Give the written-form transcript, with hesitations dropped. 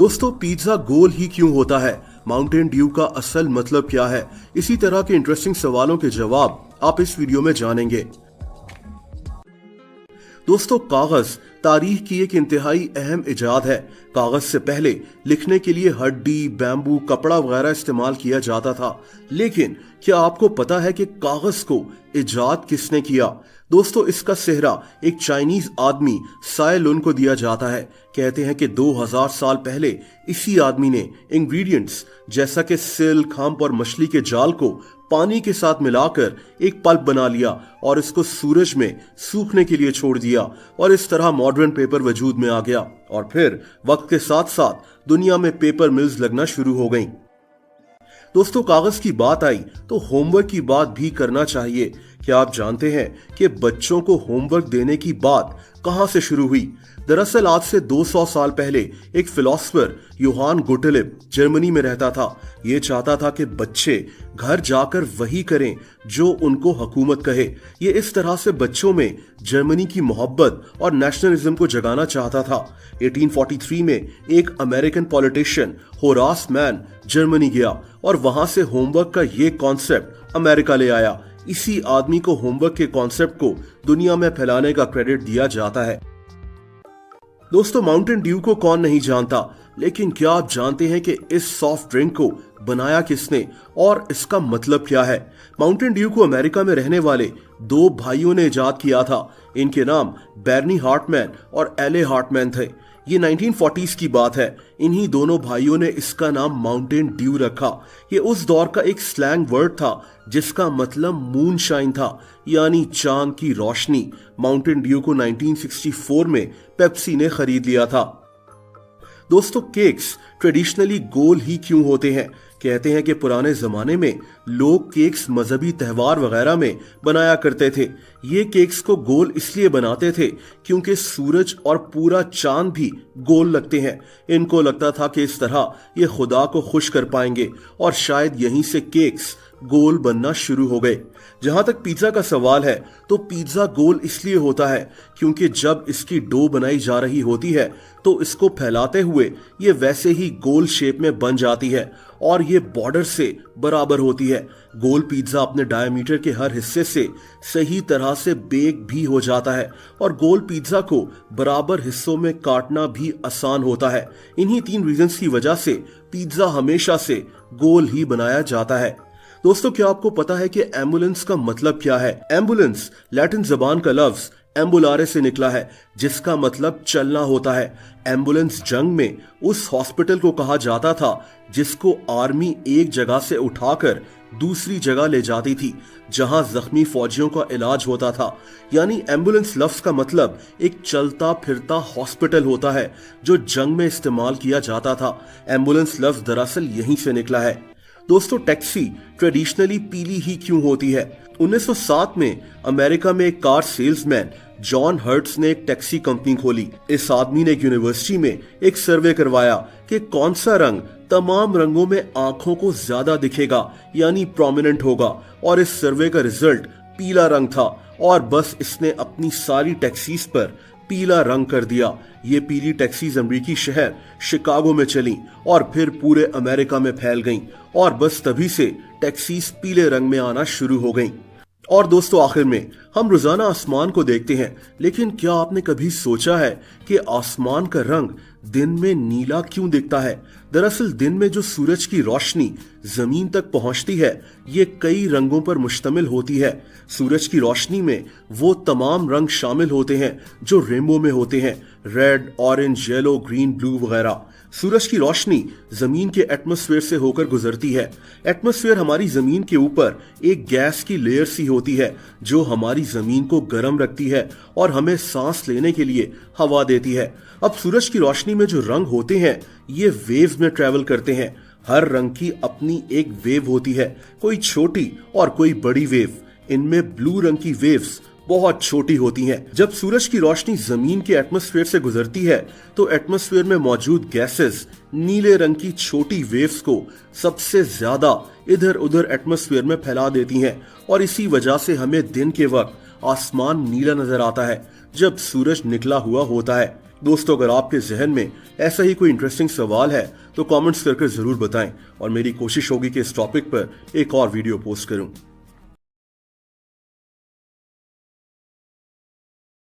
दोस्तों, पिज्जा गोल ही क्यों होता है? माउंटेन ड्यू का असल मतलब क्या है? इसी तरह के इंटरेस्टिंग सवालों के जवाब आप इस वीडियो में जानेंगे। दोस्तों, कागज तारीख की एक इंतहाई अहम इजाद है। कागज से पहले लिखने के लिए हड्डी, बैम्बू, कपड़ा वगैरह इस्तेमाल किया जाता था। लेकिन क्या आपको पता है कि कागज को इजाद किसने किया? दोस्तों, इसका सेहरा एक चाइनीज आदमी साय लुन को दिया जाता है। कहते हैं कि 2000 साल पहले इसी आदमी ने इंग्रेडिएंट्स जैसा कि सिल्क, हम्प और मछली के जाल को पानी के साथ मिलाकर एक पल्प बना लिया और इसको सूरज में सूखने के लिए छोड़ दिया और इस तरह मॉडर्न पेपर वजूद में आ गया। और फिर वक्त के साथ साथ दुनिया में पेपर मिल्स लगना शुरू हो गईं। दोस्तों, कागज की बात आई तो होमवर्क की बात भी करना चाहिए। क्या आप जानते हैं कि बच्चों को होमवर्क देने की बात कहां से शुरू हुई? दरअसल आज से 200 साल पहले एक फिलोसफर योहान गोटलिब जर्मनी में रहता था। ये चाहता था कि बच्चे घर जाकर वही करें जो उनको हुकूमत कहे। ये इस तरह से बच्चों में जर्मनी की मोहब्बत और नेशनलिज्म को जगाना चाहता था। 1843 में एक American politician Horace man Germany गया और वहां से होमवर्क का ये कॉन्सेप्ट अमेरिका ले आया। इसी आदमी को होमवर्क के कॉन्सेप्ट को दुनिया में फैलाने का क्रेडिट दिया जाता है। दोस्तों, माउंटेन ड्यू को कौन नहीं जानता, लेकिन क्या आप जानते हैं कि इस सॉफ्ट ड्रिंक को बनाया किसने और इसका मतलब क्या है? माउंटेन ड्यू को अमेरिका में रहने वाले दो भाइयों ने इजाद किया था। इनके नाम बैरनी हार्टमैन और एले हार्टमैन थे। ये 1940s की बात है। इन्हीं दोनों भाइयों ने इसका नाम माउंटेन ड्यू रखा। ये उस दौर का एक स्लैंग वर्ड था जिसका मतलब मूनशाइन था, यानी चांद की रोशनी। माउंटेन ड्यू को 1964 में पेप्सी ने खरीद लिया था। दोस्तों, केक्स ट्रेडिशनली गोल ही क्यों होते हैं? कहते हैं कि पुराने जमाने में लोग केक्स मजहबी त्योहार वगैरह में बनाया करते थे। ये केक्स को गोल इसलिए बनाते थे क्योंकि सूरज और पूरा चांद भी गोल लगते हैं। इनको लगता था कि इस तरह ये खुदा को खुश कर पाएंगे और शायद यहीं से केक्स गोल बनना शुरू हो गए। जहां तक पिज्जा का सवाल है तो पिज्जा गोल इसलिए होता है क्योंकि जब इसकी डो बनाई जा रही होती है तो इसको फैलाते हुए ये वैसे ही गोल शेप में बन जाती है और ये बॉर्डर से बराबर होती है। गोल पिज्जा अपने डायमीटर के हर हिस्से से सही तरह से बेक भी हो जाता है और गोल पिज्जा को बराबर हिस्सों में काटना भी आसान होता है। इन्हीं 3 रीजंस की वजह से पिज्जा हमेशा से गोल ही बनाया जाता है। दोस्तों, क्या आपको पता है कि एम्बुलेंस का मतलब क्या है? एम्बुलेंस लैटिन जबान का लफ्ज एम्बुलारे से निकला है जिसका मतलब चलना होता है। एम्बुलेंस जंग में उस हॉस्पिटल को कहा जाता था जिसको आर्मी एक जगह से उठाकर दूसरी जगह ले जाती थी जहां जख्मी फौजियों का इलाज होता था। यानी एम्बुलेंस लफ्ज का मतलब एक चलता फिरता हॉस्पिटल होता है जो जंग में इस्तेमाल किया जाता था। एम्बुलेंस लफ्ज दरअसल यहीं से निकला है। दोस्तों, टैक्सी ट्रेडिशनली पीली ही क्यों होती है? 1907 में अमेरिका में एक कार सेल्समैन जॉन हर्ट्स ने एक टैक्सी कंपनी खोली। इस आदमी ने एक यूनिवर्सिटी में एक सर्वे करवाया कि कौन सा रंग तमाम रंगों में आंखों को ज्यादा दिखेगा, यानी प्रोमिनेंट होगा, और इस सर्वे का रिजल्ट पीला रंग था और बस इसने अपनी सारी टैक्सीज पर पीला रंग कर दिया। ये पीली टैक्सीज अमेरिकी शहर शिकागो में चली और फिर पूरे अमेरिका में फैल गईं और बस तभी से टैक्सीज पीले रंग में आना शुरू हो गईं। और दोस्तों, आखिर में हम रोजाना आसमान को देखते हैं, लेकिन क्या आपने कभी सोचा है कि आसमान का रंग दिन में नीला क्यों दिखता है? दरअसल दिन में जो सूरज की रोशनी जमीन तक पहुंचती है ये कई रंगों पर मुश्तमिल होती है। सूरज की रोशनी में वो तमाम रंग शामिल होते हैं जो रेनबो में होते हैं, red, orange, yellow, green, blue वगैरह। सूरज की रोशनी जमीन के एटमॉस्फेयर से होकर गुजरती है। एटमॉस्फेयर हमारी जमीन के ऊपर एक गैस की लेयर सी होती है जो हमारी जमीन को गर्म रखती है और हमें सांस लेने के लिए हवा देती है। अब सूरज की रोशनी में जो रंग होते हैं ये वेव्स में ट्रेवल करते हैं। हर रंग की अपनी एक वेव होती है, कोई छोटी और कोई बड़ी वेव। इनमें ब्लू रंग की वेव्स बहुत छोटी होती हैं। जब सूरज की रोशनी जमीन के एटमॉस्फेयर से गुजरती है तो एटमॉस्फेयर में मौजूद गैसेस नीले रंग की छोटी वेव्स को सबसे ज्यादा इधर उधर एटमॉस्फेयर में फैला देती हैं और इसी वजह से हमें दिन के वक्त आसमान नीला नजर आता है जब सूरज निकला हुआ होता है। दोस्तों, अगर आपके जहन में ऐसा ही कोई इंटरेस्टिंग सवाल है तो कमेंट्स करके जरूर बताएं और मेरी कोशिश होगी कि इस टॉपिक पर एक और वीडियो पोस्ट करूं।